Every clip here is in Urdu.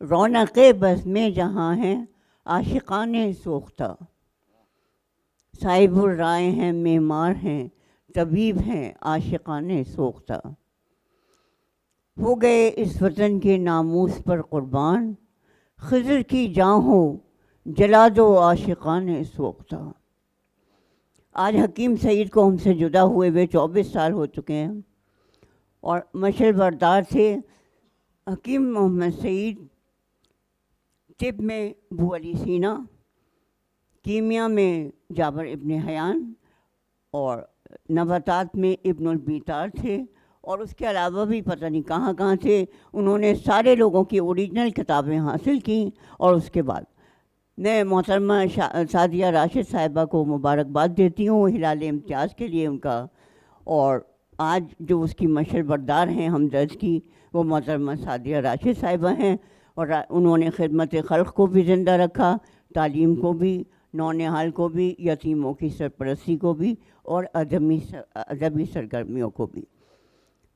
رونق بس میں جہاں ہیں عاشقان سوختہ، صاحب الرائے ہیں معمار ہیں طبیب ہیں عاشقان سوختہ، ہو گئے اس وطن کے ناموس پر قربان، خضر کی جاں ہو جلا دو عاشقان سوختہ۔ آج حکیم سعید کو ہم سے جدا ہوئے 24 سال ہو چکے ہیں، اور مشعل بردار تھے حکیم محمد سعید، طب میں ابو علی سینا، کیمیا میں جابر ابن حیان، اور نباتات میں ابن البیتار تھے، اور اس کے علاوہ بھی پتہ نہیں کہاں کہاں تھے۔ انہوں نے سارے لوگوں کی اوریجنل کتابیں حاصل کیں، اور اس کے بعد میں محترمہ سعدیہ راشد صاحبہ کو مبارکباد دیتی ہوں ہلال امتیاز کے لیے ان کا، اور آج جو اس کی مشعل بردار ہیں ہمدرد کی، وہ محترمہ سعدیہ راشد صاحبہ ہیں، اور انہوں نے خدمت خلق کو بھی زندہ رکھا، تعلیم کو بھی، نونہال کو بھی، یتیموں کی سرپرستی کو بھی، اور ادبی سرگرمیوں کو بھی۔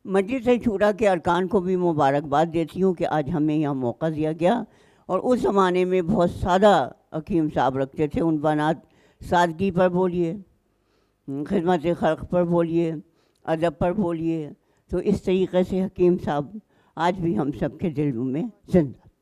مجلس شورا کے ارکان کو بھی مبارکباد دیتی ہوں کہ آج ہمیں یہاں موقع دیا گیا، اور اس زمانے میں بہت سادہ حکیم صاحب رکھتے تھے عنوانات، سادگی پر بولیے، خدمت خلق پر بولیے، ادب پر بولیے، تو اس طریقے سے حکیم صاحب آج بھی ہم سب کے دلوں میں زندہ۔